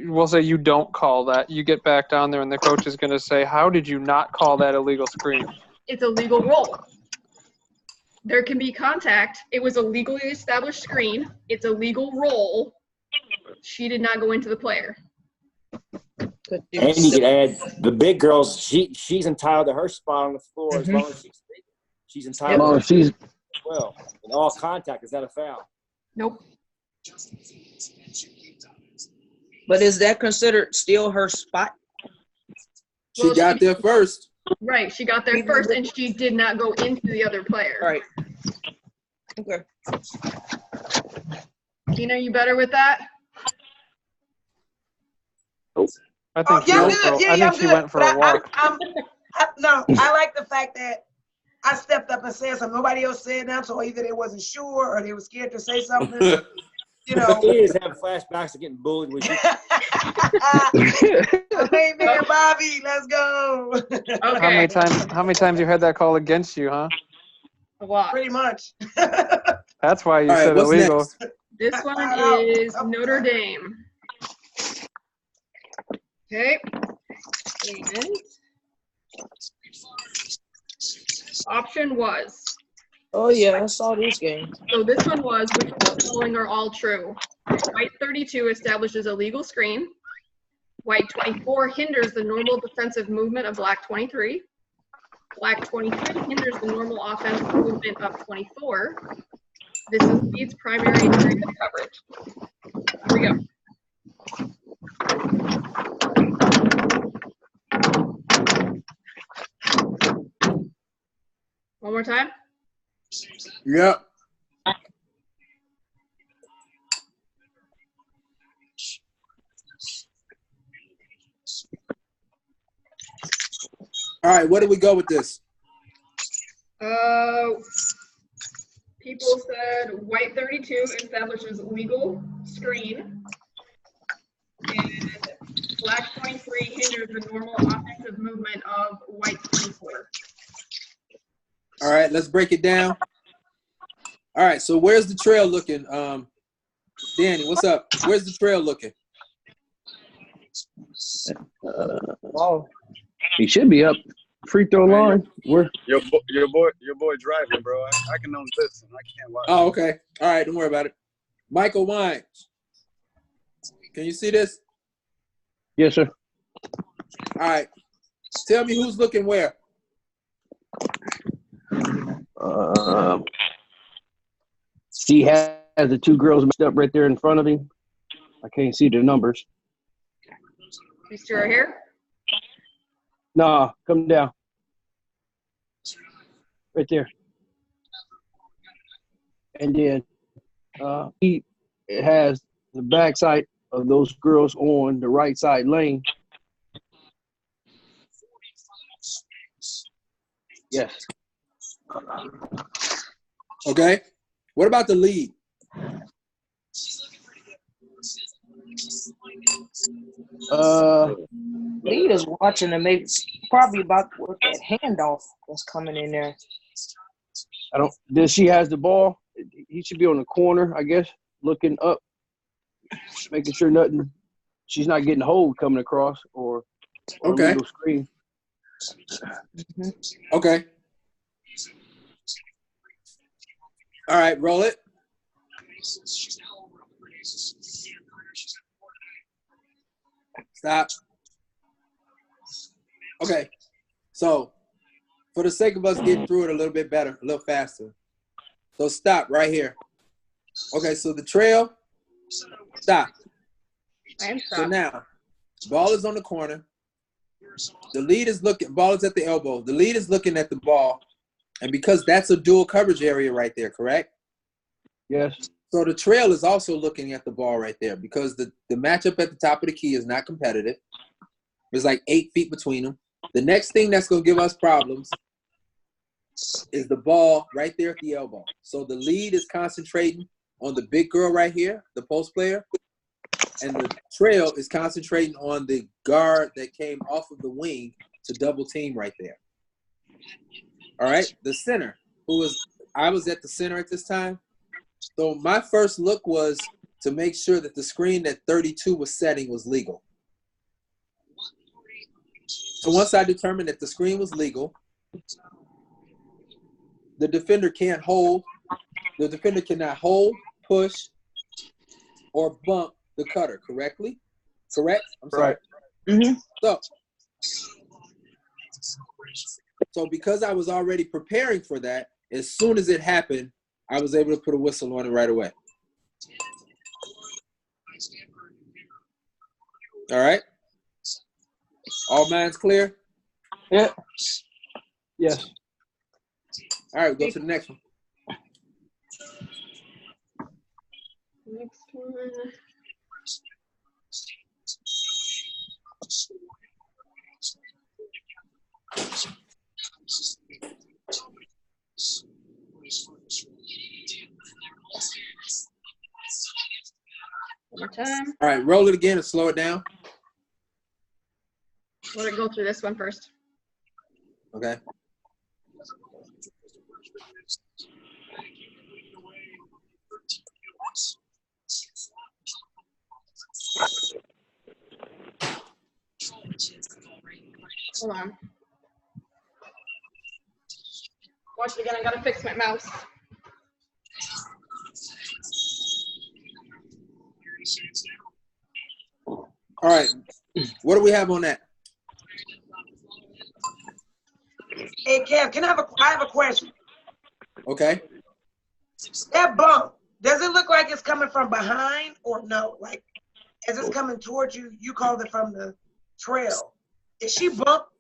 we'll say you don't call that, you get back down there, and the coach is going to say, "How did you not call that illegal screen?" It's a legal roll. There can be contact. It was a legally established screen. It's a legal roll. She did not go into the player. And you could add the big girls. She's entitled to her spot on the floor as long as she's entitled. Well, to her as well. And all contact, is that a foul? Nope. But is that considered still her spot? She got there first. Right, she got there first, and she did not go into the other player. Right. Okay. Tina, you better with that? I think Yeah, I'm she good. Yeah, I'm she good. went for But a walk. No, I like the fact that I stepped up and said something. Nobody else said that, so either they wasn't sure or they were scared to say something. You know. He is having flashbacks of getting bullied with you. Hey man, Bobby, let's go. How many times you had that call against you, huh? A lot. Pretty much. That's why you All right, said what's illegal. next? This one is Notre Dame. Okay. And option was. Oh yeah, I saw this game. So this one was, which of the following are all true? White 32 establishes a legal screen. White 24 hinders the normal defensive movement of black 23. Black 23 hinders the normal offensive movement of 24. This is Lead's primary area of coverage. Here we go. One more time. Yep. All right, where do we go with this? People said white 32 establishes legal screen, and black 23 hinders the normal offensive movement of white 24. All right, let's break it down. All right, so where's the trail looking? Danny, what's up? Where's the trail looking? He should be up free throw line. Where? Your boy driving, bro. I can only listen. I can't watch. Oh, okay. All right, don't worry about it. Michael Wines. Can you see this? Yes, sir. All right. Tell me who's looking where. He has the two girls mixed up right there in front of him. I can't see the numbers. You still right here? Nah, come down. Right there. And then he has the backside of those girls on the right side lane. Yes. Okay. What about the lead? Lead is watching and maybe probably about to work that handoff that's coming in there. Does she has the ball? He should be on the corner, I guess, looking up, making sure she's not getting hold coming across or okay. Legal screen. Okay. All right, roll it. Stop. Okay. So, for the sake of us getting through it a little bit better, a little faster. So stop right here. Okay, so the trail, stop. So now, ball is on the corner. The lead is ball is at the elbow. The lead is looking at the ball. And because that's a dual coverage area right there, correct? Yes. So the trail is also looking at the ball right there because the matchup at the top of the key is not competitive. There's like 8 feet between them. The next thing that's going to give us problems is the ball right there at the elbow. So the lead is concentrating on the big girl right here, the post player, and the trail is concentrating on the guard that came off of the wing to double team right there. All right, the center, I was at the center at this time. So my first look was to make sure that the screen that 32 was setting was legal. So once I determined that the screen was legal, the defender can't hold. The defender cannot hold, push, or bump the cutter correctly. Correct? I'm sorry. Right. Mm-hmm. So because I was already preparing for that, as soon as it happened, I was able to put a whistle on it right away. All right? All minds clear? Yeah. Yes. All right, we'll go to the next one. Next one. One more time. All right, roll it again and slow it down. Let it go through this one first. Okay. Hold on. Watch it again. I gotta fix my mouse. All right. What do we have on that? Hey, Kev, I have a question. Okay. That bump, does it look like it's coming from behind or no? Like, as it's coming towards you, you called it from the trail. Is she bumped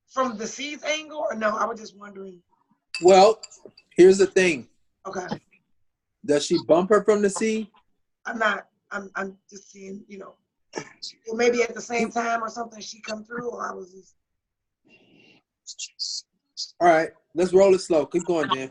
from the C's angle or no? I was just wondering. Well, here's the thing. Okay. Does she bump her from the C? I'm just seeing, or maybe at the same time or something she come through, or I was just. All right, let's roll it slow. Keep going, Jen.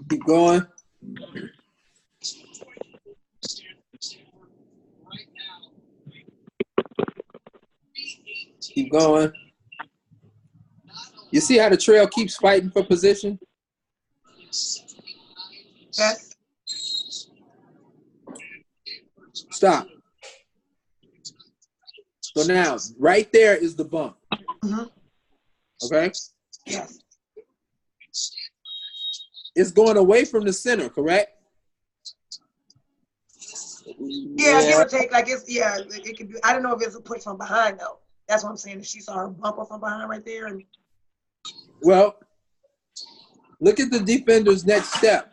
Keep going. Keep going. You see how the trail keeps fighting for position? Yes. Stop. So now, right there is the bump. Mm-hmm. Okay? Yes. It's going away from the center, correct? Yeah, give or take, like it could be. I don't know if it's a push from behind though. That's what I'm saying. If she saw her bumper from behind right there, and well, look at the defender's next step.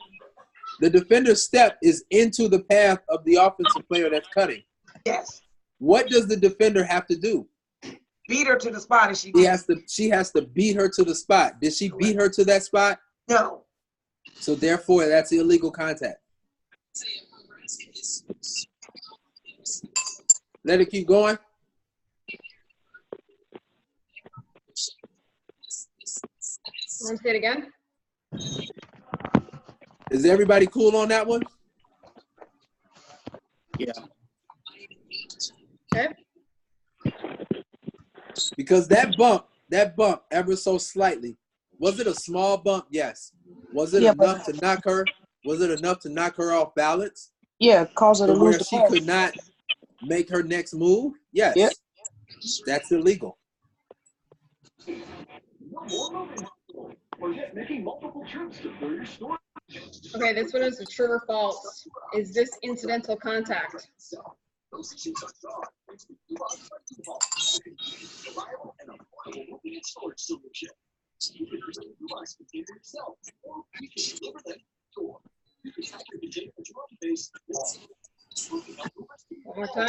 The defender's step is into the path of the offensive player that's cutting. Yes. What does the defender have to do? Beat her to the spot, and she has to beat her to the spot. Did she beat her to that spot? No. So therefore, that's illegal contact. Let it keep going. Want to say it again? Is everybody cool on that one? Yeah. Okay. Because that bump ever so slightly, was it a small bump? Yes. Was it enough to knock her? Was it enough to knock her off balance? Yeah, cause her to lose where the she ball. could not make her next move? Yes. Yep. That's illegal. Okay, this one is a true or false. Is this incidental contact? One more time.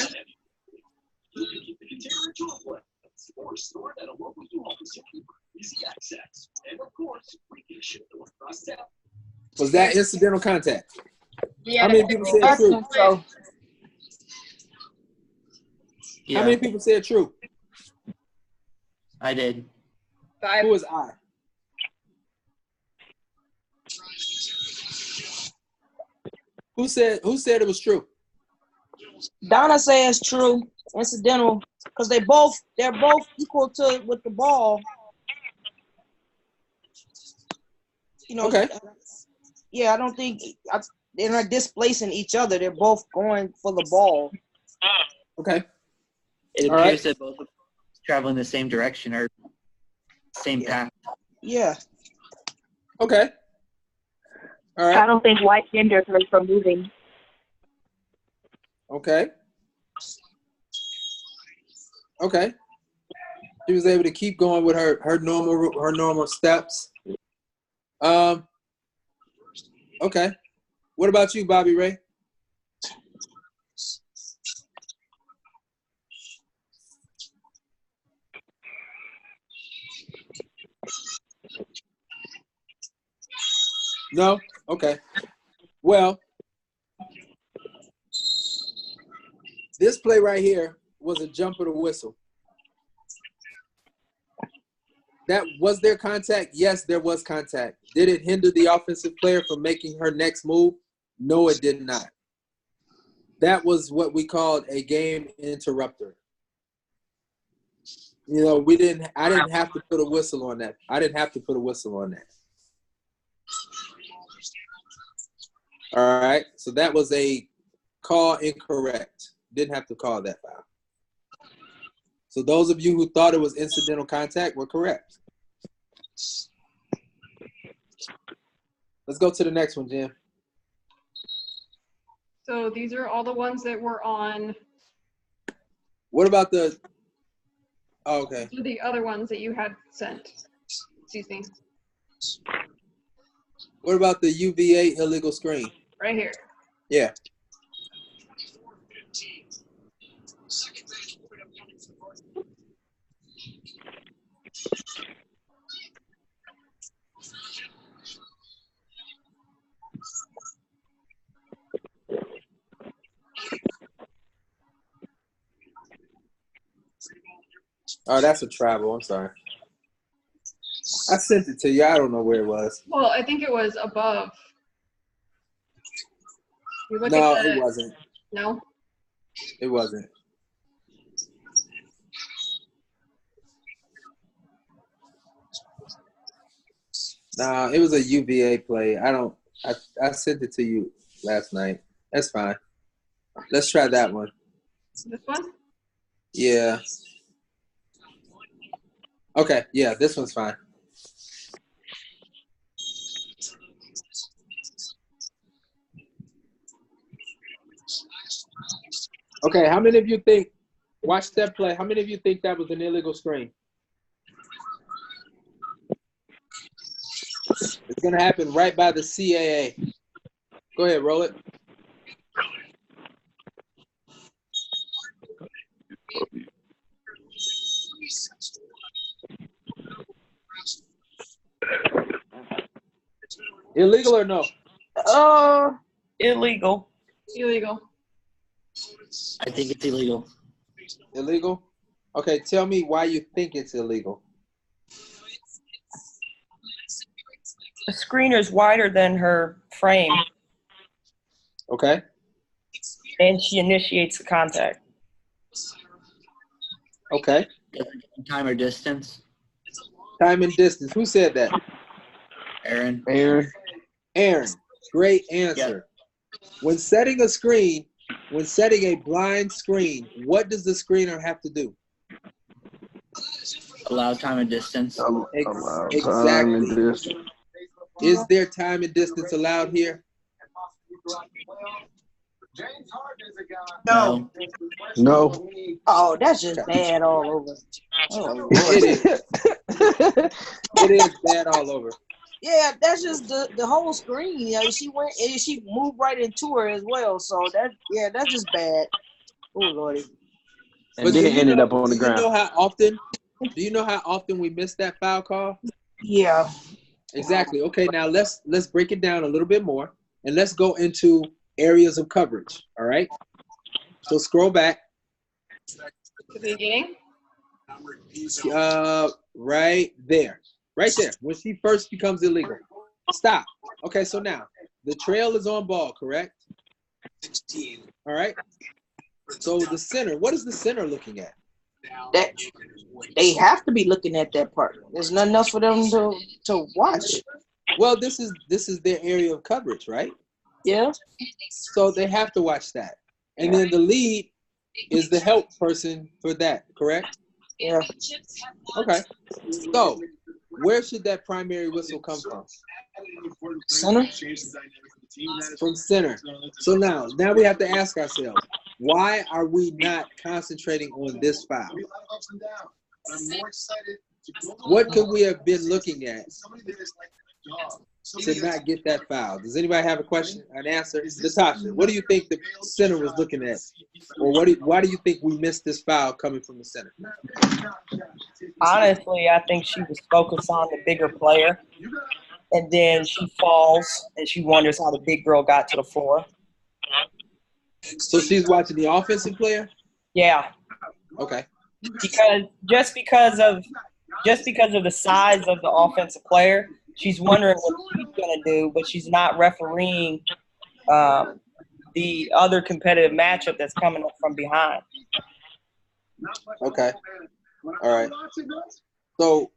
Was that incidental contact? Yeah, How many people said true? So. How many people said true? I did. 5. Who is I? Who said it was true? Donna says true, incidental, because they're both equal to with the ball. Okay. Yeah, I don't think they're not displacing each other. They're both going for the ball. Okay. It appears that both are traveling the same direction or same path. Yeah. Okay. All right. I don't think white hindered her from moving. Okay. Okay. She was able to keep going with her normal steps. Okay. What about you, Bobby Ray? No? Okay. Well, this play right here was a jump of the whistle. Was there contact? Yes, there was contact. Did it hinder the offensive player from making her next move? No, it did not. That was what we called a game interrupter. I didn't have to put a whistle on that. All right, so that was a call incorrect. didn't have to call that foul. So those of you who thought it was incidental contact were correct. Let's go to the next one, Jim. So these are all the ones that were on. What about the? Oh, okay. The other ones that you had sent. Excuse me. What about the UVA illegal screen? Right here. Yeah. Oh, that's a travel. I'm sorry. I sent it to you. I don't know where it was. Well, I think it was above. You look No, at the, it wasn't. No? It wasn't. No, it was a UVA play. I sent it to you last night. That's fine. Let's try that one. This one? Yeah. Okay, yeah, this one's fine. Okay, how many of you think, watch that play, how many of you think that was an illegal screen? It's going to happen right by the CAA. Go ahead, roll it. Illegal or no? Illegal. Illegal. I think it's illegal. Illegal? Okay, tell me why you think it's illegal. The screener's wider than her frame. Okay. And she initiates the contact. Okay. Time or distance? Time and distance. Who said that? Aaron. Aaron. Great answer. When setting a screen, when setting a blind screen, what does the screener have to do? Allow time and distance. Exactly. Is there time and distance allowed here? No. No. Oh, that's just bad all over. Oh, It is. It is bad all over. yeah, that's just the whole screen. You know, she went and she moved right into her as well. So that's just bad. Oh Lordy. And then it ended up on the ground. Do you know how often we miss that foul call? Yeah. Exactly. Okay, now let's break it down a little bit more and let's go into areas of coverage. All right. So scroll back. The beginning? Right there. Right there. When she first becomes illegal. Stop. Okay, so now the trail is on ball, correct? 16. All right. So the center, what is the center looking at? That they have to be looking at that part. There's nothing else for them to watch. Well, this is their area of coverage, right? Yeah. So they have to watch that. And then the lead is the help person for that, correct? Yeah. Okay. So where should that primary whistle come from? Center. From center. So now we have to ask ourselves, why are we not concentrating on this foul? What could we have been looking at to not get that foul? Does anybody have a question, an answer? Natasha, what do you think the center was looking at? Or why do you think we missed this foul coming from the center? Honestly, I think she was focused on the bigger player. And then she falls and she wonders how the big girl got to the floor. So she's watching the offensive player? Yeah. Okay. Because just because of the size of the offensive player, she's wondering what she's gonna do, but she's not refereeing the other competitive matchup that's coming up from behind. Okay. All right. So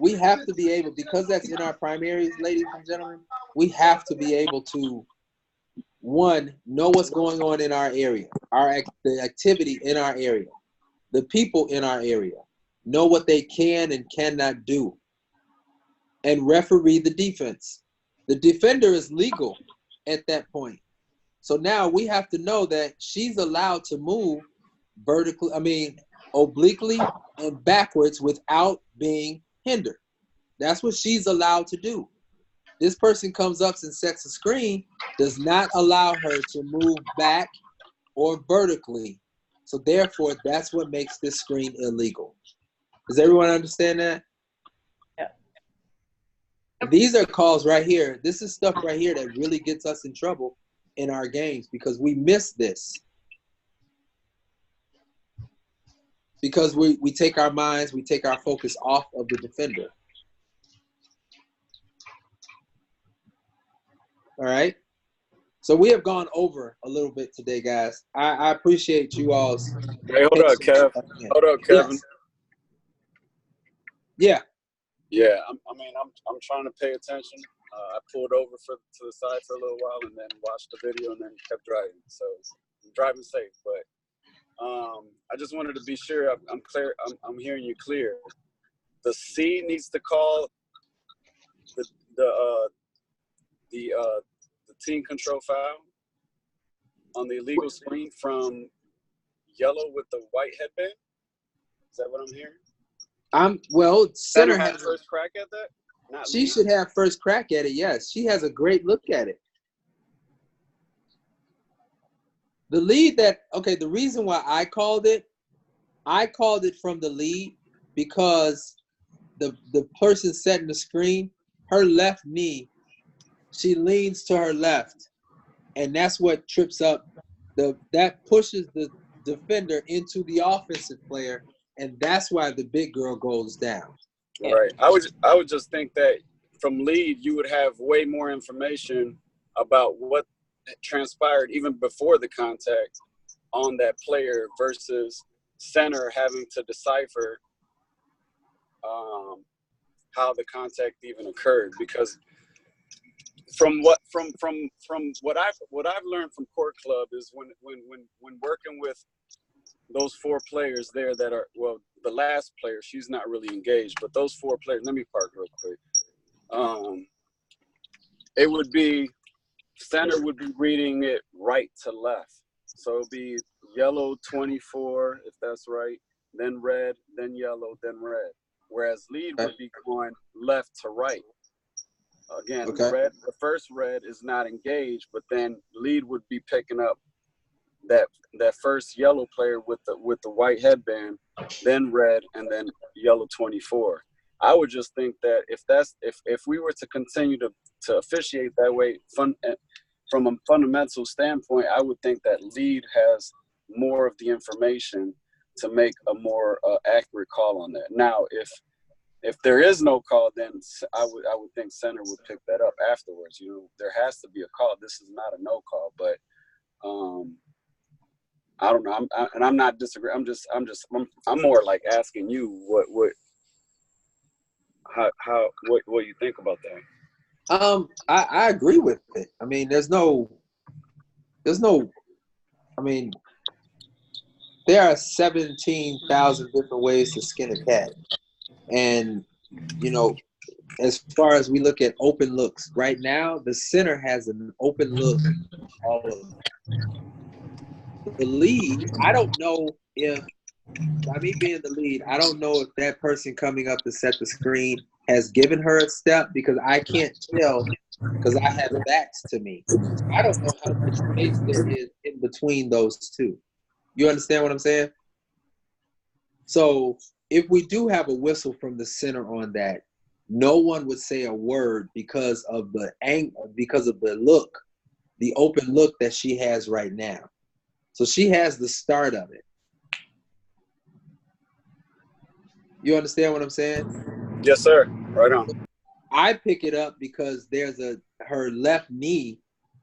we have to be able, because that's in our primaries, ladies and gentlemen, we have to be able to one, know what's going on in our area, the activity in our area, the people in our area, know what they can and cannot do, and referee the defense. The defender is legal at that point. So now we have to know that she's allowed to move obliquely and backwards without being hindered. That's what she's allowed to do. This person comes up and sets a screen, does not allow her to move back or vertically. So therefore, that's what makes this screen illegal. Does everyone understand that? Yeah. These are calls right here. This is stuff right here that really gets us in trouble in our games because we miss this. Because we take our minds, we take our focus off of the defender. All right. So we have gone over a little bit today, guys. I appreciate you all's. Hey, hold up, Kev. Hold up, Kevin. Yes. Yeah, I'm trying to pay attention. I pulled over to the side for a little while and then watched the video and then kept driving. So I'm driving safe, but I just wanted to be sure I'm clear. I'm hearing you clear. The C needs to call the team control foul on the illegal screen from yellow with the white headband. Is that what I'm hearing? Center has has first crack at that. She should have first crack at it. Yes, she has a great look at it. The lead the reason why I called it from the lead because the person setting the screen, her left knee, she leans to her left, and that's what trips up that pushes the defender into the offensive player, and that's why the big girl goes down. Right. I would just think that from lead you would have way more information about what transpired even before the contact on that player versus center having to decipher how the contact even occurred, because from what I've learned from Court Club is when working with those four players there that are, well, the last player, she's not really engaged, but those four players, let me park real quick. It would be, center would be reading it right to left. So it'd be yellow 24, if that's right, then red, then yellow, then red. Whereas lead would be going left to right. Again, the first red is not engaged, but then lead would be picking up that first yellow player with the white headband, then red, and then yellow 24. I would just think that if we were to continue to officiate that way, from a fundamental standpoint, I would think that lead has more of the information to make a more accurate call on that. Now, if there is no call, then I would think center would pick that up afterwards. You know, there has to be a call. This is not a no call, but I don't know. I'm not disagreeing. I'm more like asking you what you think about that. I agree with it. I mean, there's no. I mean, there are 17,000 different ways to skin a cat, and you know, as far as we look at open looks, right now the center has an open look. All of the lead, I don't know if, by me being the lead, I don't know if that person coming up to set the screen has given her a step, because I can't tell because I have backs to me. I don't know how much space there is in between those two. You understand what I'm saying? So if we do have a whistle from the center on that, no one would say a word because of the angle, because of the look, the open look that she has right now. So she has the start of it. You understand what I'm saying? Yes, sir. Right on. I pick it up because her left knee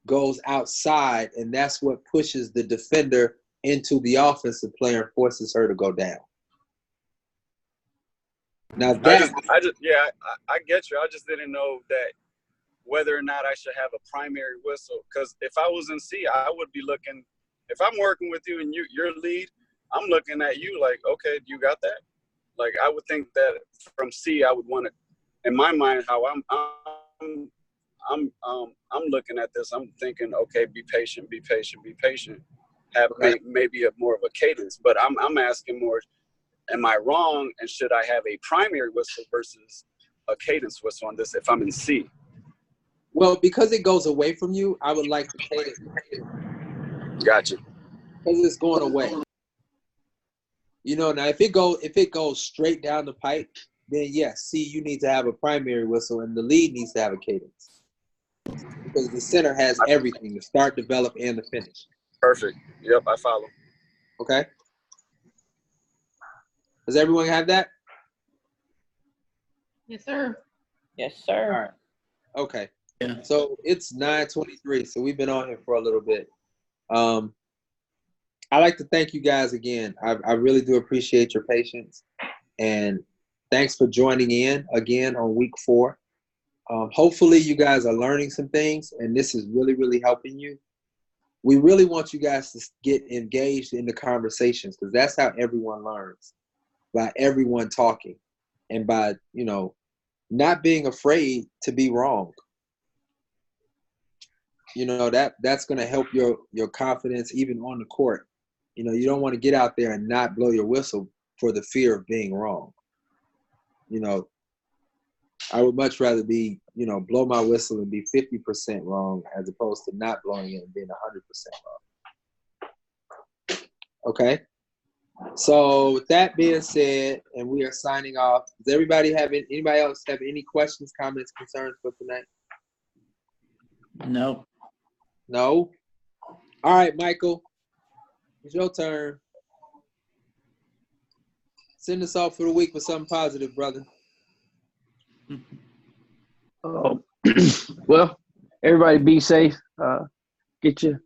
goes outside, and that's what pushes the defender into the offensive player and forces her to go down. Now I get you. I just didn't know that whether or not I should have a primary whistle. Because if I was in C, I would be looking. If I'm working with you and you're lead, I'm looking at you like, okay, you got that? Like I would think that from C, I would want to. In my mind, how I'm looking at this. I'm thinking, okay, be patient, be patient, be patient. Have maybe more of a cadence, but I'm asking more. Am I wrong? And should I have a primary whistle versus a cadence whistle on this if I'm in C? Well, because it goes away from you, I would like the cadence. Gotcha. Because it's going away. You know, now if it goes straight down the pipe, then yes, C, you need to have a primary whistle, and the lead needs to have a cadence. Because the center has everything, the start, develop, and the finish. Perfect. Yep, I follow. Okay. Does everyone have that? Yes, sir. Yes, sir. All right. Okay. Yeah. So it's 9:23, so we've been on here for a little bit. I'd like to thank you guys again. I really do appreciate your patience, and thanks for joining in again on week 4. Hopefully you guys are learning some things, and this is really, really helping you. We really want you guys to get engaged in the conversations, because that's how everyone learns, by everyone talking and by, you know, not being afraid to be wrong. You know, that's going to help your confidence even on the court. You know, you don't want to get out there and not blow your whistle for the fear of being wrong. You know, I would much rather be, you know, blow my whistle and be 50% wrong as opposed to not blowing it and being 100% wrong. Okay? So with that being said, and we are signing off, does anybody else have any questions, comments, concerns for tonight? No. No? All right, Michael, it's your turn. Send us off for the week with something positive, brother. Well, everybody be safe. Get your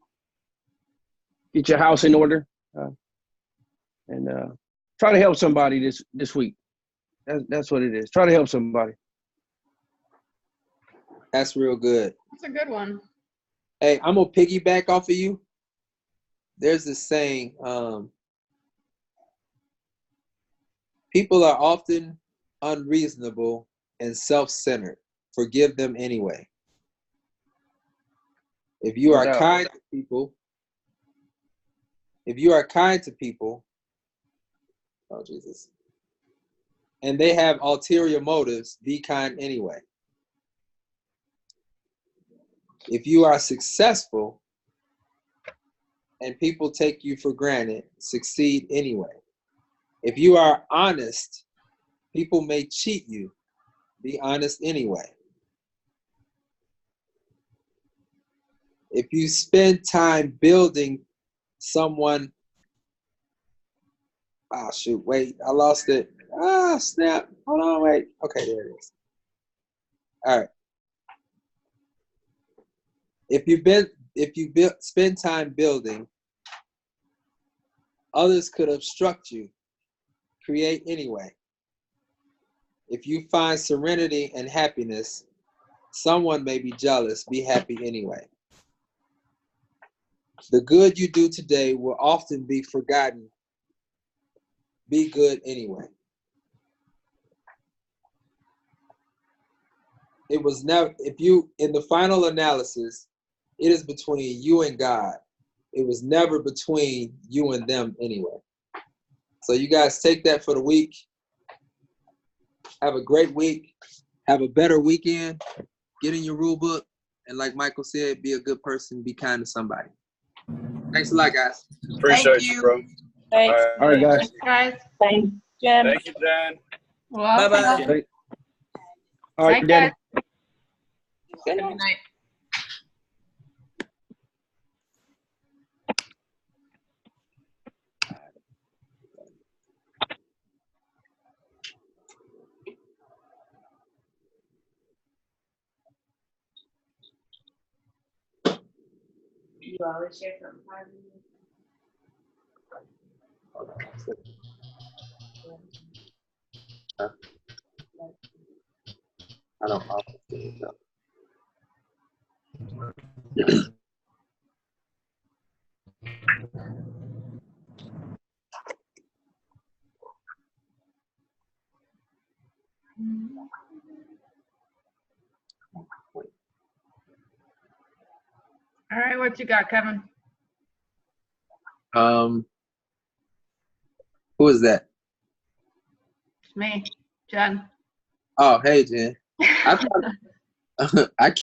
house in order, and try to help somebody this week. That's what it is. Try to help somebody. That's real good. That's a good one. Hey, I'm gonna piggyback off of you. There's this saying, people are often unreasonable and self-centered. Forgive them anyway. If you are kind to people, oh Jesus, and they have ulterior motives, be kind anyway. If you are successful and people take you for granted, succeed anyway. If you are honest, people may cheat you, be honest anyway. If you spend time building someone, oh shoot, wait, I lost it. Ah, snap, hold on, wait. Okay, there it is. All right. If you spend time building, others could obstruct you. Create anyway. If you find serenity and happiness, someone may be jealous. Be happy anyway. The good you do today will often be forgotten. Be good anyway. It was never, in the final analysis, it is between you and God. It was never between you and them anyway. So you guys take that for the week. Have a great week. Have a better weekend. Get in your rule book. And like Michael said, be a good person. Be kind to somebody. Thanks a lot, guys. Appreciate you, bro. Thanks. All right, guys. Guys. Thanks, Jen. Thank you, Dan. Bye-bye. All right, Danny. Good night. You always share something positive. I don't often do it, though. All right, what you got, Kevin? Who is that? It's me, Jen. Oh, hey, Jen. I thought I